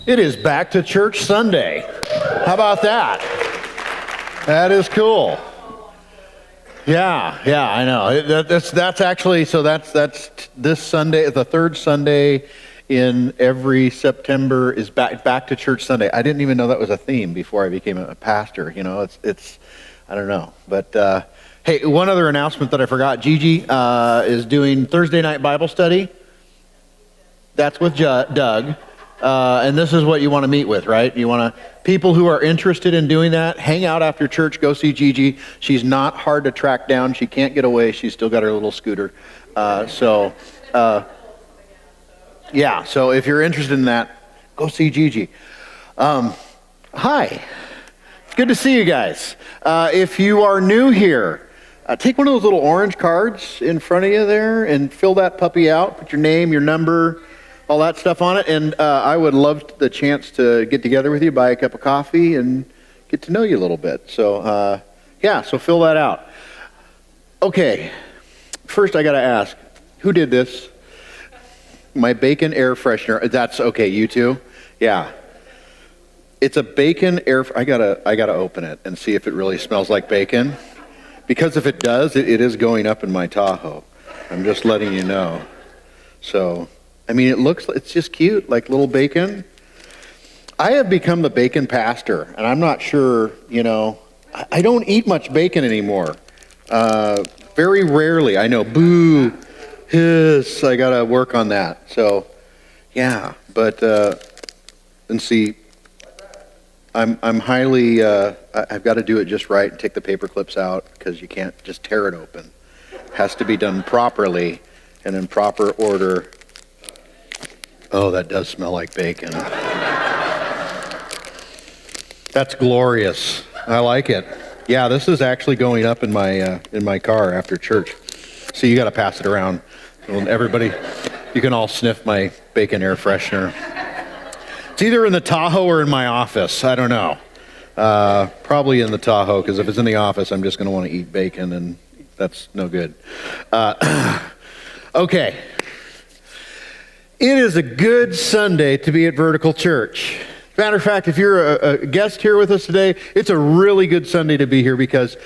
It is Back to Church Sunday. How about that? That is cool. Yeah, I know. That's actually, so that's this Sunday, the third Sunday in every September is back to Church Sunday. I didn't even know that was a theme before I became a pastor. You know, it's I don't know. But hey, one other announcement that I forgot. Gigi is doing Thursday night Bible study. That's with Doug. And this is what you want to meet with, right? You want to, people who are interested in doing that, hang out after church, go see Gigi. She's not hard to track down. She can't get away. She's still got her little scooter. So if you're interested in that, go see Gigi. Hi. It's good to see you guys. If you are new here, take one of those little orange cards in front of you there and fill that puppy out. Put your name, your number, all that stuff on it, and I would love the chance to get together with you, buy a cup of coffee, and get to know you a little bit. So, so fill that out. Okay, first I got to ask, who did this? My bacon air freshener. That's okay, you too? Yeah. It's a bacon air. I gotta open it and see if it really smells like bacon, because if it does, it is going up in my Tahoe. I'm just letting you know. So. I mean, it's just cute, like little bacon. I have become the bacon pastor, and I'm not sure, I don't eat much bacon anymore. Very rarely. I know, boo, hiss, I gotta work on that. So, yeah, but, and see, I'm highly, I've got to do it just right and take the paper clips out, because you can't just tear it open. It has to be done properly and in proper order. Oh, that does smell like bacon. That's glorious. I like it. Yeah, this is actually going up in my car after church. So you got to pass it around. Everybody, you can all sniff my bacon air freshener. It's either in the Tahoe or in my office. I don't know. Probably in the Tahoe, because if it's in the office, I'm just going to want to eat bacon, and that's no good. Okay. It is a good Sunday to be at Vertical Church. Matter of fact, if you're a guest here with us today, it's a really good Sunday to be here, because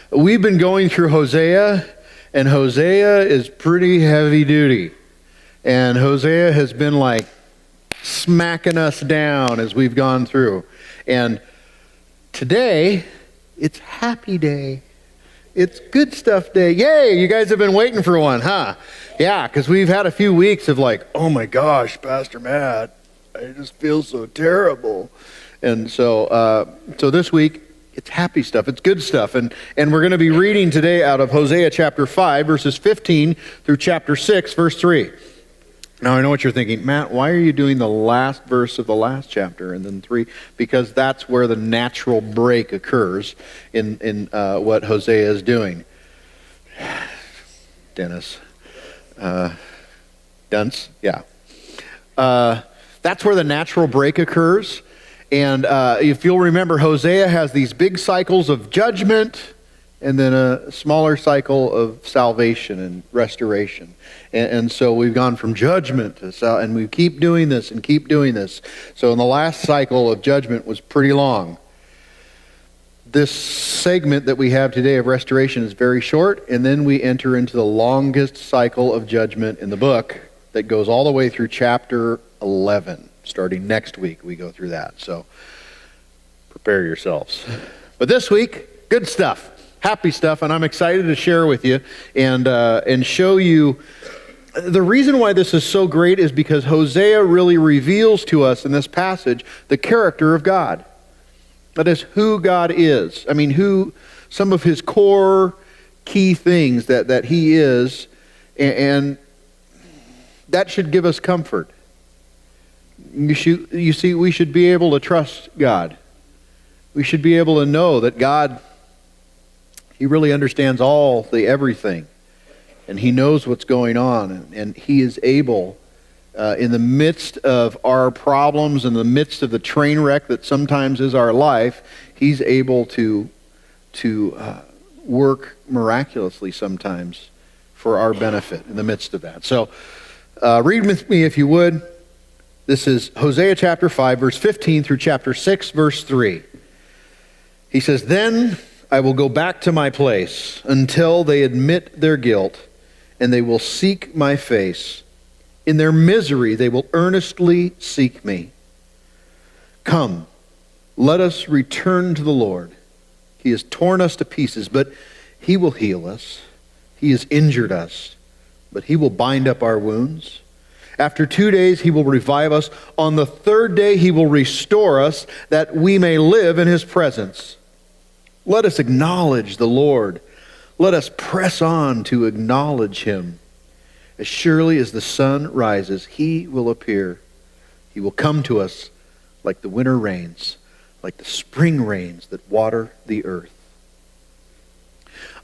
we've been going through Hosea, and Hosea is pretty heavy duty. And Hosea has been like smacking us down as we've gone through. And today, it's happy day. It's good stuff day. Yay, you guys have been waiting for one, huh? Yeah, because we've had a few weeks of like, oh my gosh, Pastor Matt, I just feel so terrible. And so this week, it's happy stuff. It's good stuff. And we're going to be reading today out of Hosea chapter 5, verses 15 through chapter 6, verse 3. Now, I know what you're thinking, Matt, why are you doing the last verse of the last chapter and then 3? Because that's where the natural break occurs in what Hosea is doing. Dennis. Dunce? Yeah. That's where the natural break occurs. And if you'll remember, Hosea has these big cycles of judgment and then a smaller cycle of salvation and restoration. And so we've gone from judgment to and we keep doing this and keep doing this. So in the last cycle of judgment was pretty long. This segment that we have today of restoration is very short, and then we enter into the longest cycle of judgment in the book that goes all the way through chapter 11. Starting next week, we go through that. So prepare yourselves. But this week, good stuff. Happy stuff, and I'm excited to share with you and show you. The reason why this is so great is because Hosea really reveals to us in this passage the character of God. That is who God is. I mean, some of his core key things that he is, and that should give us comfort. You see, we should be able to trust God. We should be able to know that God, he really understands everything. And he knows what's going on. And he is able, in the midst of our problems, in the midst of the train wreck that sometimes is our life, he's able to work miraculously sometimes for our benefit in the midst of that. So read with me if you would. This is Hosea chapter 5, verse 15 through chapter 6, verse 3. He says, "Then I will go back to my place until they admit their guilt, and they will seek my face. In their misery they will earnestly seek me. Come, let us return to the Lord. He has torn us to pieces, but he will heal us. He has injured us, but he will bind up our wounds. After 2 days he will revive us. On the third day he will restore us, that we may live in his presence. Let us acknowledge the Lord. Let us press on to acknowledge him. As surely as the sun rises, he will appear. He will come to us like the winter rains, like the spring rains that water the earth."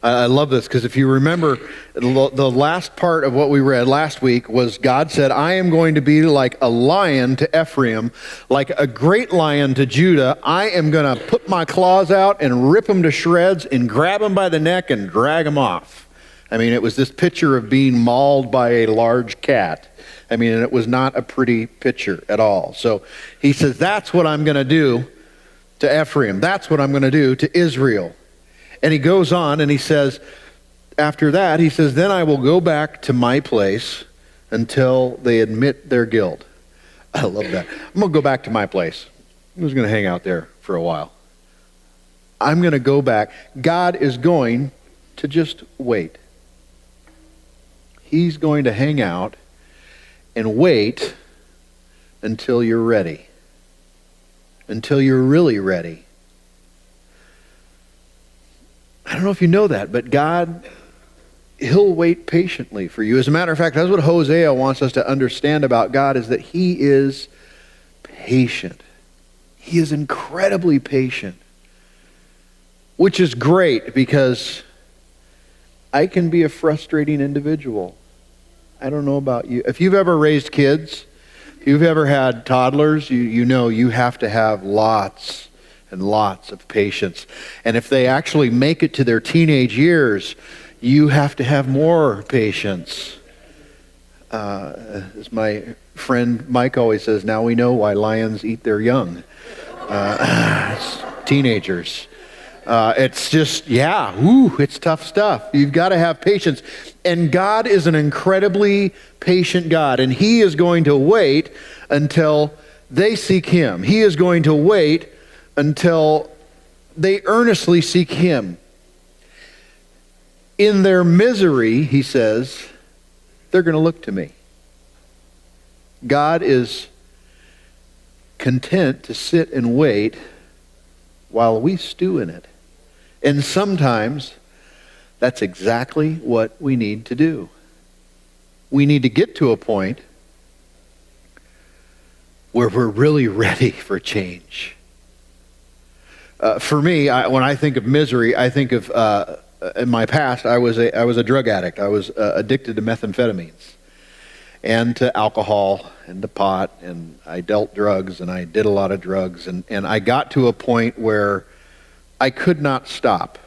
I love this because if you remember, the last part of what we read last week was God said, "I am going to be like a lion to Ephraim, like a great lion to Judah. I am going to put my claws out and rip them to shreds and grab them by the neck and drag them off." I mean, it was this picture of being mauled by a large cat. I mean, and it was not a pretty picture at all. So he says, that's what I'm going to do to Ephraim. That's what I'm going to do to Israel. And he goes on and he says, after that, he says, "Then I will go back to my place until they admit their guilt." I love that. I'm going to go back to my place. I'm just going to hang out there for a while. I'm going to go back. God is going to just wait. He's going to hang out and wait until you're ready. Until you're really ready. I don't know if you know that, but God, he'll wait patiently for you. As a matter of fact, that's what Hosea wants us to understand about God, is that he is patient. He is incredibly patient. Which is great because I can be a frustrating individual. I don't know about you. If you've ever raised kids, if you've ever had toddlers, you know you have to have lots and lots of patience. And if they actually make it to their teenage years, you have to have more patience. As my friend Mike always says, now we know why lions eat their young. Teenagers. It's just, it's tough stuff. You've got to have patience. And God is an incredibly patient God. And he is going to wait until they seek him. He is going to wait until they earnestly seek him. In their misery, he says, they're going to look to me. God is content to sit and wait while we stew in it. And sometimes that's exactly what we need to do. We need to get to a point where we're really ready for change. For me, when I think of misery, I think of in my past, I was a drug addict. I was addicted to methamphetamines and to alcohol and to pot, and I dealt drugs and I did a lot of drugs, and I got to a point where I could not stop.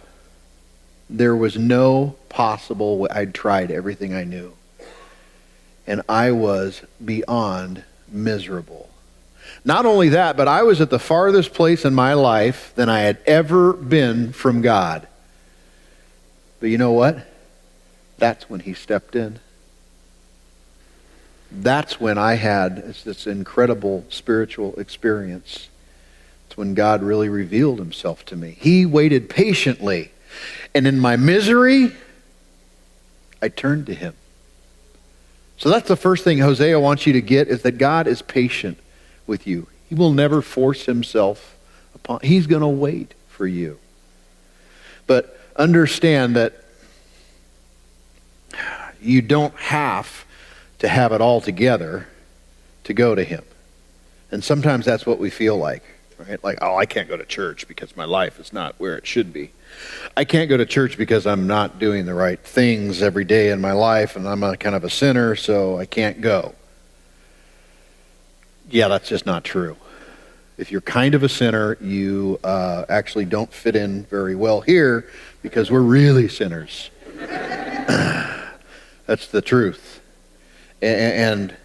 There was no possible way. I'd tried everything I knew, and I was beyond miserable. Not only that, but I was at the farthest place in my life than I had ever been from God. But you know what? That's when he stepped in. That's when I had this incredible spiritual experience. It's when God really revealed himself to me. He waited patiently. And in my misery, I turned to him. So that's the first thing Hosea wants you to get, is that God is patient with you. He will never force himself upon. He's going to wait for you. But understand that you don't have to have it all together to go to him. And sometimes that's what we feel like, right? Like, I can't go to church because my life is not where it should be. I can't go to church because I'm not doing the right things every day in my life, and I'm a kind of a sinner, so I can't go. Yeah, that's just not true. If you're kind of a sinner, you actually don't fit in very well here, because we're really sinners. That's the truth. And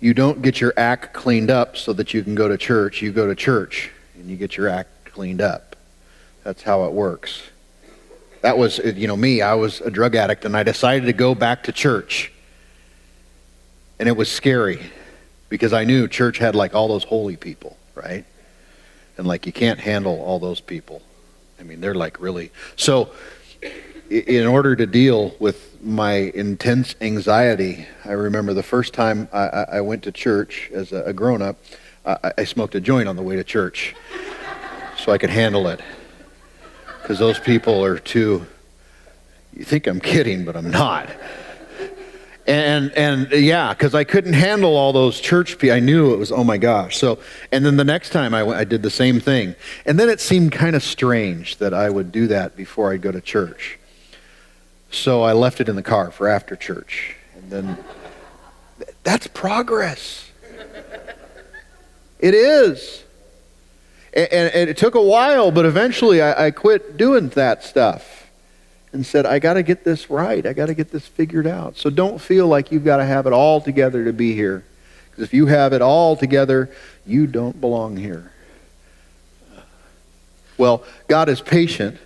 You don't get your act cleaned up so that you can go to church. You go to church and you get your act cleaned up. That's how it works. That was, me. I was a drug addict and I decided to go back to church. And it was scary because I knew church had like all those holy people, right? And like you can't handle all those people. I mean, they're like really... So in order to deal with my intense anxiety, I remember the first time I went to church as a grown-up, I smoked a joint on the way to church so I could handle it. Because those people are too... You think I'm kidding, but I'm not. And yeah, because I couldn't handle all those church people. I knew it was, oh my gosh. So, and then the next time I went, I did the same thing. And then it seemed kind of strange that I would do that before I'd go to church. So I left it in the car for after church. And then, that's progress. It is. And it took a while, but eventually I quit doing that stuff. And said, I got to get this right. I got to get this figured out. So don't feel like you've got to have it all together to be here. Because if you have it all together, you don't belong here. Well, God is patient.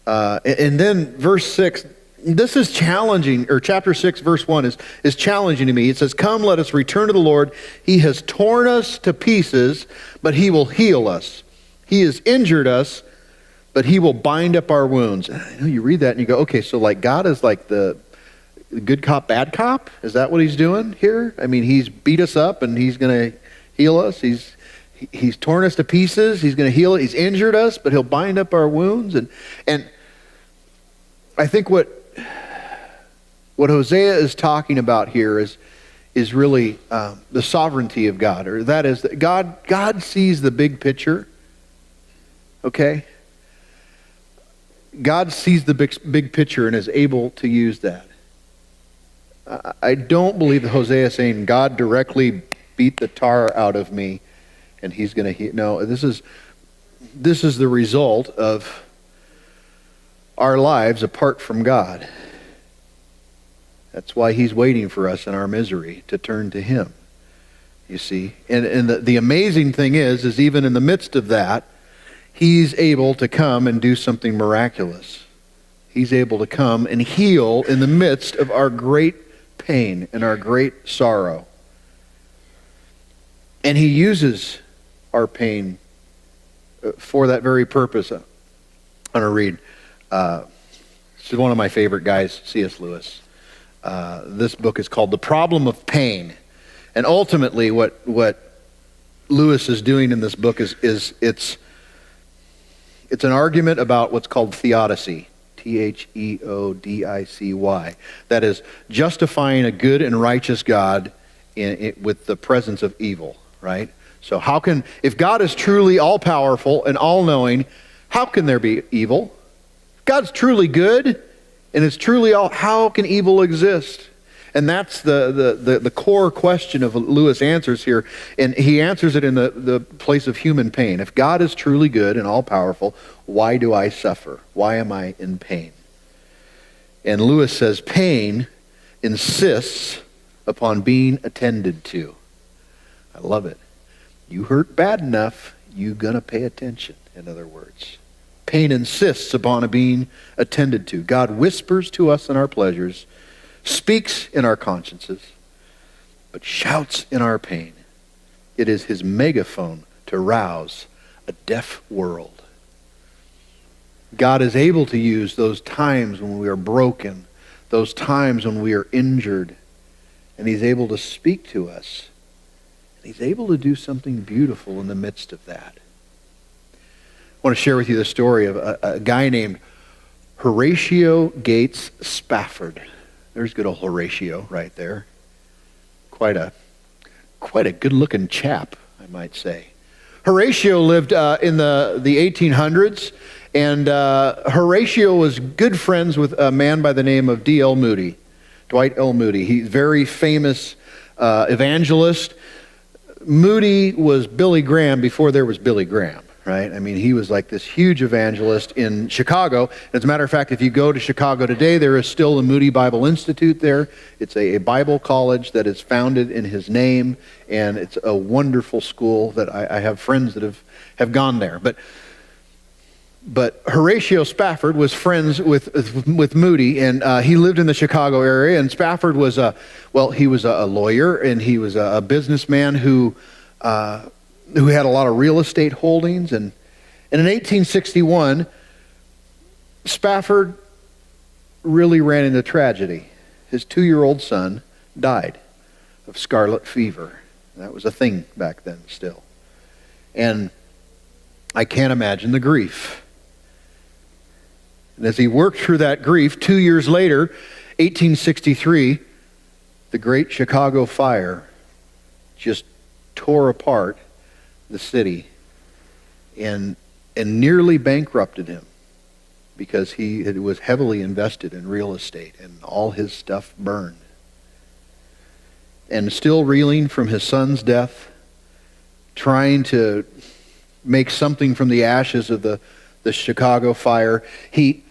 And then verse 6, this is challenging, or chapter 6, verse 1 is challenging to me. It says, come, let us return to the Lord. He has torn us to pieces, but he will heal us. He has injured us, but he will bind up our wounds. And I know you read that and you go, okay, so like God is like the good cop, bad cop? Is that what he's doing here? I mean, he's beat us up and he's going to heal us. He's torn us to pieces. He's going to heal it. He's injured us, but he'll bind up our wounds. And I think what Hosea is talking about here is really the sovereignty of God, or that is that God sees the big picture. Okay? God sees the big picture and is able to use that. I don't believe that Hosea is saying God directly beat the tar out of me and he's going to heal. No, this is the result of our lives apart from God. That's why he's waiting for us in our misery to turn to him. You see? And the amazing thing is even in the midst of that, he's able to come and do something miraculous. He's able to come and heal in the midst of our great pain and our great sorrow. And he uses our pain for that very purpose. I'm going to read. This is one of my favorite guys, C.S. Lewis. This book is called The Problem of Pain. And ultimately what Lewis is doing in this book is it's an argument about what's called theodicy, Theodicy. That is justifying a good and righteous God with the presence of evil, right? So if God is truly all-powerful and all-knowing, how can there be evil? If God's truly good and is truly how can evil exist? And that's the core question of Lewis' answers here. And he answers it in the place of human pain. If God is truly good and all-powerful, why do I suffer? Why am I in pain? And Lewis says pain insists upon being attended to. I love it. You hurt bad enough, you're going to pay attention, in other words. Pain insists upon being attended to. God whispers to us in our pleasures, speaks in our consciences, but shouts in our pain. It is his megaphone to rouse a deaf world. God is able to use those times when we are broken, those times when we are injured, and he's able to speak to us. And he's able to do something beautiful in the midst of that. I want to share with you the story of a guy named Horatio Gates Spafford. There's good old Horatio right there. Quite a good-looking chap, I might say. Horatio lived in the 1800s, and Horatio was good friends with a man by the name of D.L. Moody, Dwight L. Moody. He's a very famous evangelist. Moody was Billy Graham before there was Billy Graham, right? I mean, he was like this huge evangelist in Chicago. As a matter of fact, if you go to Chicago today, there is still the Moody Bible Institute there. It's a Bible college that is founded in his name, and it's a wonderful school that I have friends that have gone there. But Horatio Spafford was friends with Moody, and he lived in the Chicago area. And Spafford was he was a lawyer, and he was a businessman who had a lot of real estate holdings. And in 1861, Spafford really ran into tragedy. His 2-year-old son died of scarlet fever. That was a thing back then still. And I can't imagine the grief. And as he worked through that grief, 2 years later, 1863, the Great Chicago Fire just tore apart the city and nearly bankrupted him because he was heavily invested in real estate and all his stuff burned. And still reeling from his son's death, trying to make something from the ashes of the Chicago Fire, he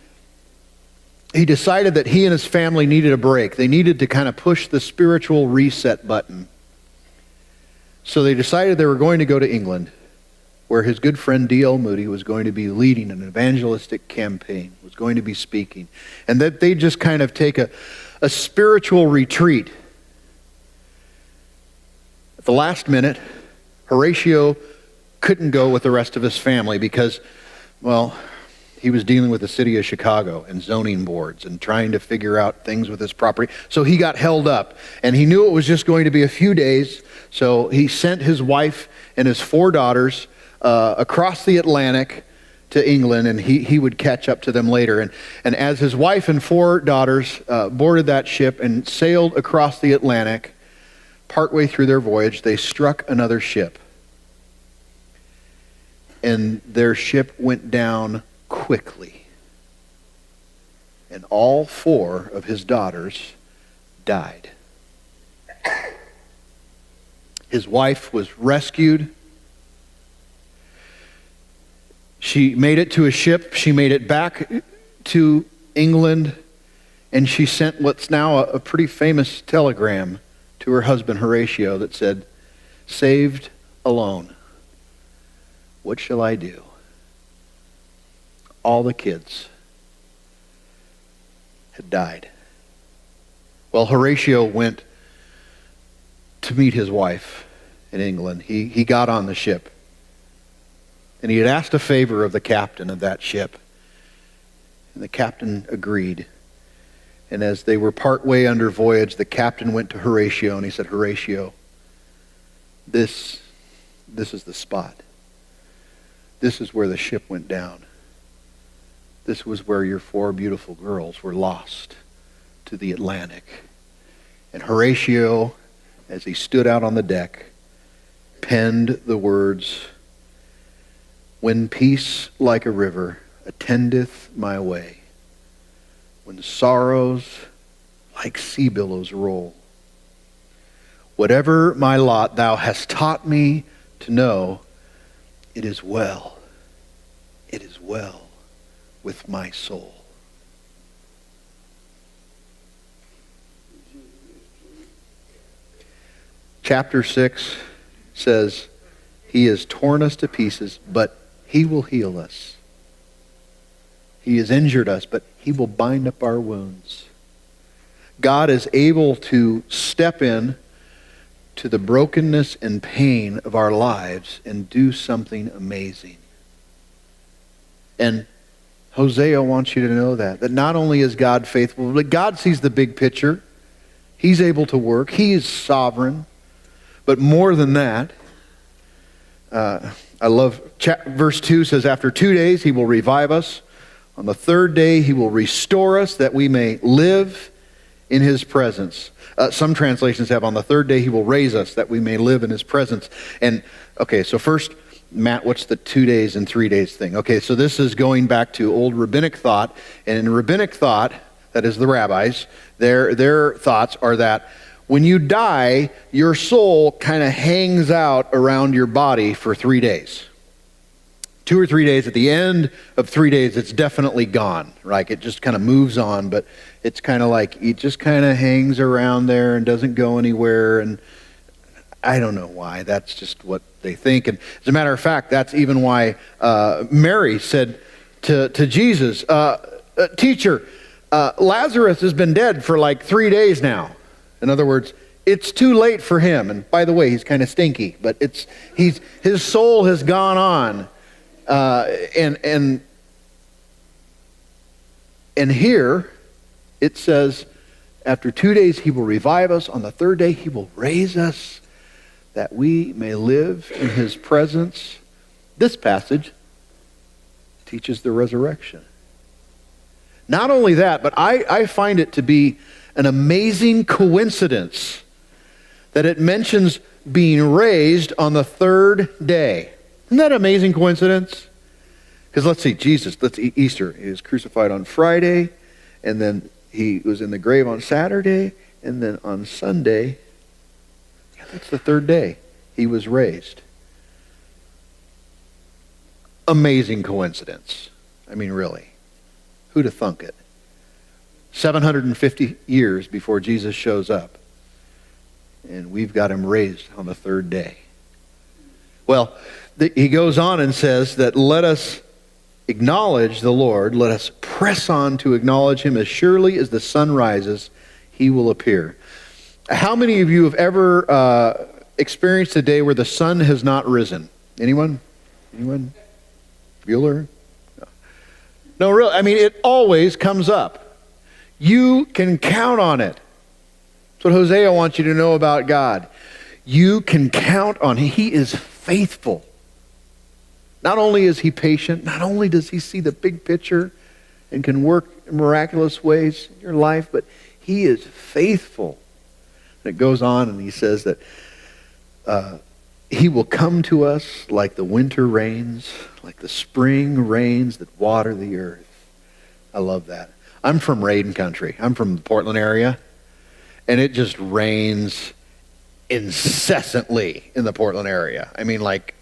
decided that he and his family needed a break. They needed to kind of push the spiritual reset button. So they decided they were going to go to England, where his good friend D.L. Moody was going to be leading an evangelistic campaign, was going to be speaking, and that they'd just kind of take a spiritual retreat. At the last minute, Horatio couldn't go with the rest of his family because, well, he was dealing with the city of Chicago and zoning boards and trying to figure out things with his property. So he got held up, and he knew it was just going to be a few days. So he sent his wife and his 4 daughters across the Atlantic to England, and he would catch up to them later. And as his wife and 4 daughters boarded that ship and sailed across the Atlantic, partway through their voyage, they struck another ship. And their ship went down quickly. And all 4 of his daughters died. His wife was rescued. She made it to a ship. She made it back to England. And she sent what's now a pretty famous telegram to her husband Horatio that said, "Saved alone. What shall I do?" All the kids had died. Well, Horatio went to meet his wife in England. He got on the ship. And he had asked a favor of the captain of that ship. And the captain agreed. And as they were partway under voyage, the captain went to Horatio and he said, "Horatio, this is the spot. This is where the ship went down. This was where your 4 beautiful girls were lost to the Atlantic." And Horatio, as he stood out on the deck, penned the words, "When peace like a river attendeth my way, when sorrows like sea billows roll, whatever my lot thou hast taught me to know, it is well with my soul." Chapter 6 says, "He has torn us to pieces, but he will heal us. He has injured us, but he will bind up our wounds." God is able to step in to the brokenness and pain of our lives and do something amazing. And Hosea wants you to know that not only is God faithful, but God sees the big picture. He's able to work. He is sovereign. But more than that, I love verse 2 says, "After 2 days he will revive us. On the 3rd day he will restore us, that we may live in his presence." Some translations have, "On the 3rd day he will raise us, that we may live in his presence." And okay, so first, Matt, what's the 2 days and 3 days thing? Okay, so this is going back to old rabbinic thought. And in rabbinic thought, that is the rabbis, their thoughts are that when you die, your soul kind of hangs out around your body for 3 days. 2 or 3 days. At the end of 3 days, it's definitely gone. Right? It just kind of moves on, but it's kind of like it just kind of hangs around there and doesn't go anywhere. And I don't know why. That's just what they think. And as a matter of fact, that's even why Mary said to Jesus, "Teacher, Lazarus has been dead for like 3 days now." In other words, it's too late for him. And by the way, he's kind of stinky, but his soul has gone on. And here it says, after 2 days he will revive us. On the third day he will raise us, that we may live in his presence. This passage teaches the resurrection. Not only that, but I find it to be an amazing coincidence that it mentions being raised on the third day. Isn't that an amazing coincidence? Because let's see, Easter. He was crucified on Friday, and then he was in the grave on Saturday, and then on Sunday, that's the third day, he was raised. Amazing coincidence. I mean, really. Who'd have thunk it? 750 years before Jesus shows up. And we've got him raised on the third day. Well, he goes on and says that let us acknowledge the Lord. Let us press on to acknowledge him. As surely as the sun rises, he will appear. How many of you have ever experienced a day where the sun has not risen? Anyone? Anyone? Bueller? No, really. I mean, it always comes up. You can count on it. That's what Hosea wants you to know about God. You can count on him. He is faithful. Not only is he patient, not only does he see the big picture and can work in miraculous ways in your life, but he is faithful. And it goes on and he says that he will come to us like the winter rains, like the spring rains that water the earth. I love that. I'm from Raiden country. I'm from the Portland area. And it just rains incessantly in the Portland area. I mean, like,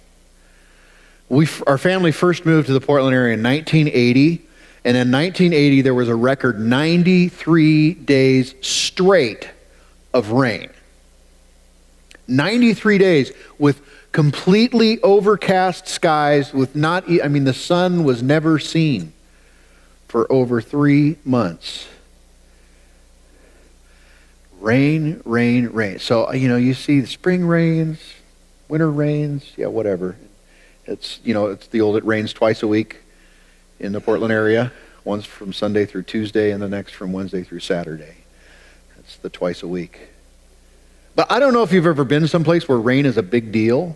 our family first moved to the Portland area in 1980. And in 1980, there was a record 93 days straight of rain. 93 days with completely overcast skies with the sun was never seen for over 3 months. Rain, rain, rain. So, you see the spring rains, winter rains, whatever. It's the old, it rains twice a week in the Portland area. Once from Sunday through Tuesday and the next from Wednesday through Saturday. That's the twice a week. But I don't know if you've ever been someplace where rain is a big deal.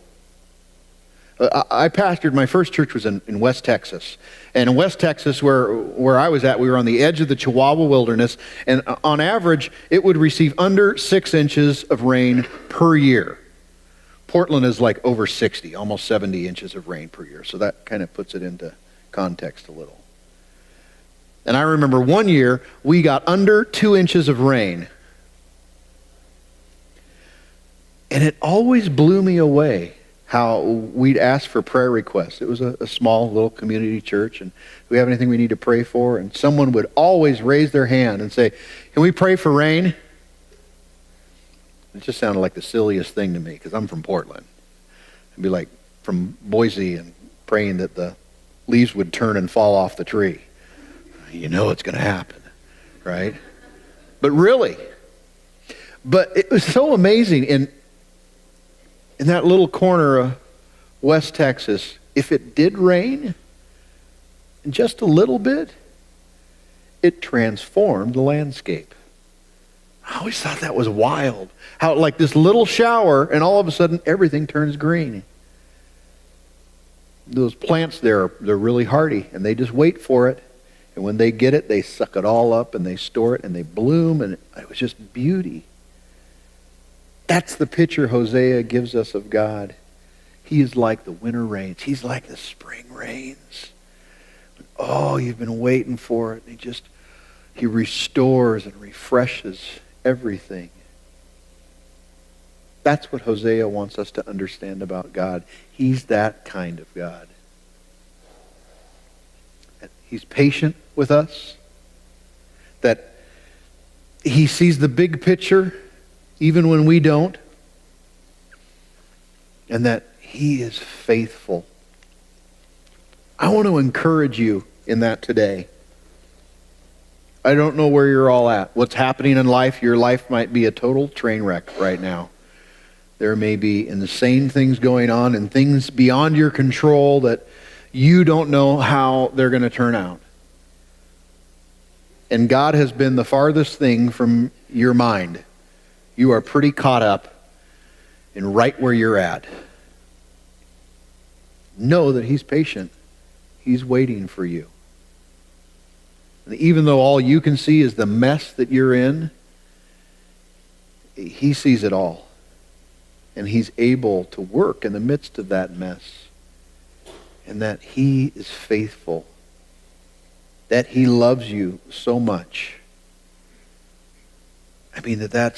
I pastored, my first church was in West Texas. And in West Texas, where I was at, we were on the edge of the Chihuahua wilderness. And on average, it would receive under 6 inches of rain per year. Portland is like over 60, almost 70 inches of rain per year. So that kind of puts it into context a little. And I remember one year, we got under 2 inches of rain. And it always blew me away how we'd ask for prayer requests. It was a small little community church, and do we have anything we need to pray for? And someone would always raise their hand and say, "Can we pray for rain?" It just sounded like the silliest thing to me, because I'm from Portland. It'd be like from Boise and praying that the leaves would turn and fall off the tree. You know it's going to happen, right? But really, it was so amazing. In that little corner of West Texas, if it did rain, just a little bit, it transformed the landscape. I always thought that was wild. How like this little shower, and all of a sudden everything turns green. Those plants there, they're really hardy, and they just wait for it. And when they get it, they suck it all up, and they store it, and they bloom, and it was just beauty. That's the picture Hosea gives us of God. He is like the winter rains. He's like the spring rains. Oh, you've been waiting for it. He restores and refreshes everything. That's what Hosea wants us to understand about God. He's that kind of God. He's patient with us, that he sees the big picture even when we don't, and that he is faithful. I want to encourage you in that today. I don't know where you're all at. What's happening in life, your life might be a total train wreck right now. There may be insane things going on and things beyond your control that you don't know how they're going to turn out. And God has been the farthest thing from your mind. You are pretty caught up in right where you're at. Know that he's patient. He's waiting for you. And even though all you can see is the mess that you're in, he sees it all. And he's able to work in the midst of that mess. And that he is faithful. That he loves you so much. I mean, I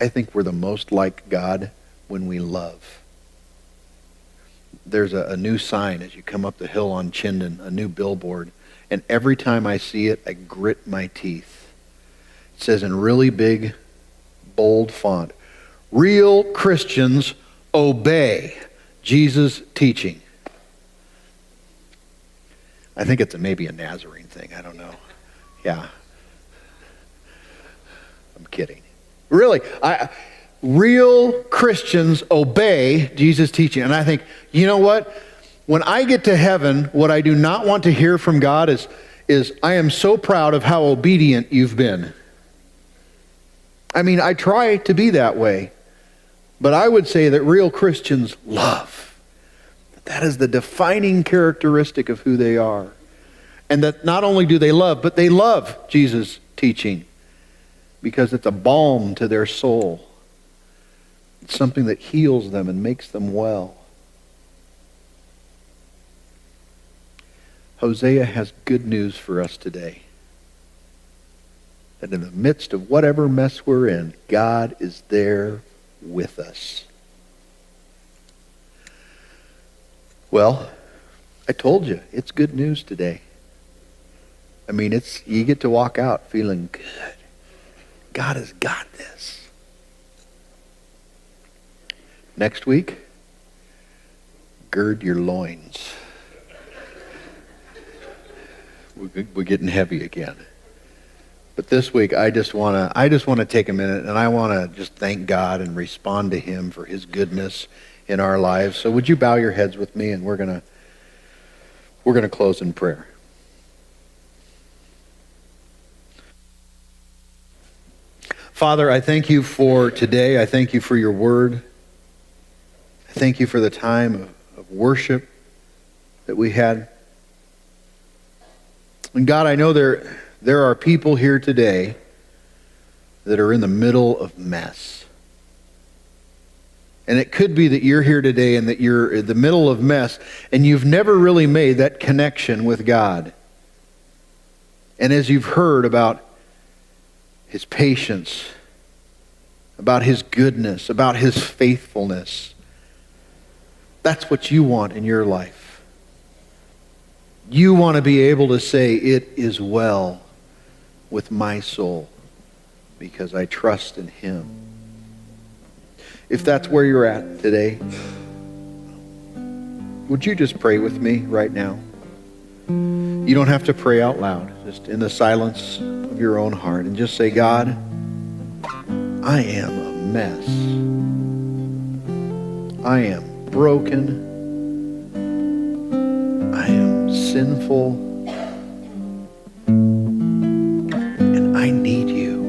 think we're the most like God when we love. There's a new sign as you come up the hill on Chinden, a new billboard. And every time I see it, I grit my teeth. It says in really big, bold font, "Real Christians obey Jesus' teaching." I think it's maybe a Nazarene thing. I don't know. Yeah. I'm kidding. Really, real Christians obey Jesus' teaching. And I think, you know what? When I get to heaven, what I do not want to hear from God is I am so proud of how obedient you've been. I mean, I try to be that way. But I would say that real Christians love. That is the defining characteristic of who they are. And that not only do they love, but they love Jesus' teaching because it's a balm to their soul. It's something that heals them and makes them well. Hosea has good news for us today. That in the midst of whatever mess we're in, God is there with us. Well, I told you, it's good news today. I mean, you get to walk out feeling good. God has got this. Next week, gird your loins. We're getting heavy again. But this week, I just want to take a minute and I want to just thank God and respond to him for his goodness in our lives. So would you bow your heads with me, and we're going to close in prayer. Father, I thank you for today. I thank you for your word. I thank you for the time of worship that we had. And God, I know there are people here today that are in the middle of mess. And it could be that you're here today and that you're in the middle of mess and you've never really made that connection with God. And as you've heard about his patience, about his goodness, about his faithfulness, that's what you want in your life. You want to be able to say, "It is well with my soul because I trust in him." If that's where you're at today, would you just pray with me right now? You don't have to pray out loud, just in the silence of your own heart, and just say, "God, I am a mess. I am broken. I am sinful. And I need you.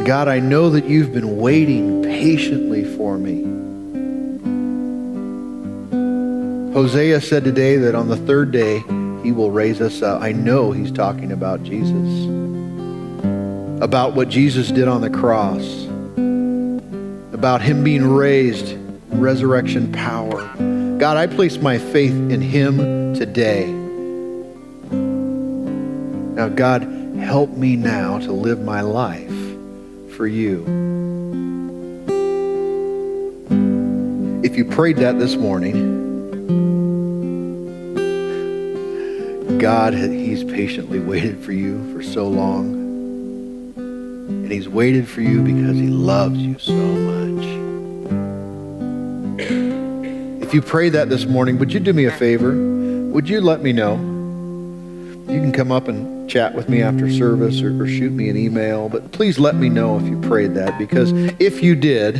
God, I know that you've been waiting patiently for me." Hosea said today that on the third day, he will raise us up. I know he's talking about Jesus. About what Jesus did on the cross. About him being raised, resurrection power. God, I place my faith in him today. Now, God, help me now to live my life for you. If you prayed that this morning, God, he's patiently waited for you for so long. And he's waited for you because he loves you so much. If you prayed that this morning, would you do me a favor? Would you let me know? You can come up and chat with me after service or shoot me an email, but please let me know if you prayed that, because if you did,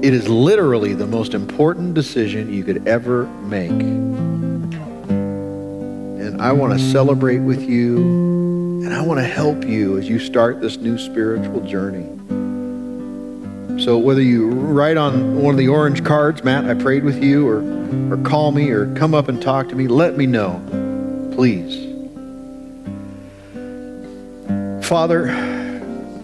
it is literally the most important decision you could ever make. And I want to celebrate with you, and I want to help you as you start this new spiritual journey. So whether you write on one of the orange cards, Matt, I prayed with you, or call me, or come up and talk to me, let me know, please. Father,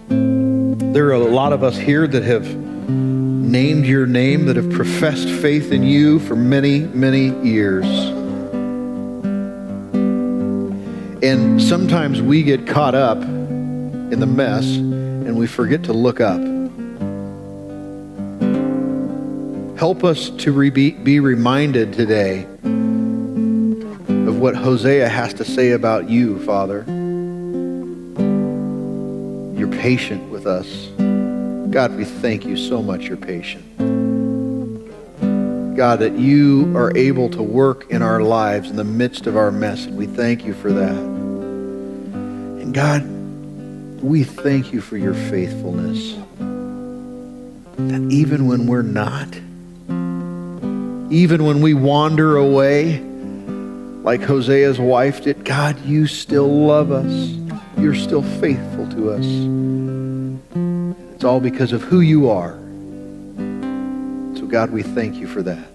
there are a lot of us here that have named your name, that have professed faith in you for many, many years. And sometimes we get caught up in the mess and we forget to look up. Help us to be reminded today of what Hosea has to say about you, Father. You're patient with us. God, we thank you so much you're patient. God, that you are able to work in our lives in the midst of our mess, and we thank you for that. And God, we thank you for your faithfulness. That even when we're not, even when we wander away, like Hosea's wife did, God, you still love us. You're still faithful to us. It's all because of who you are. So God, we thank you for that.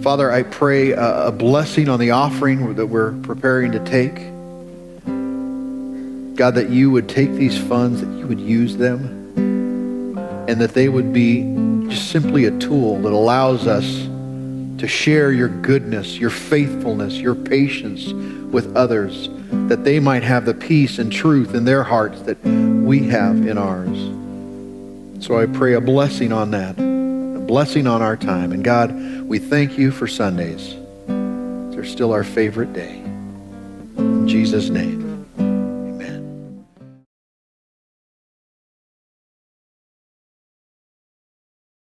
Father, I pray a blessing on the offering that we're preparing to take. God, that you would take these funds, that you would use them, and that they would be just simply a tool that allows us to share your goodness, your faithfulness, your patience with others, that they might have the peace and truth in their hearts that we have in ours. So I pray a blessing on that, a blessing on our time. And God, we thank you for Sundays. They're still our favorite day. In Jesus' name.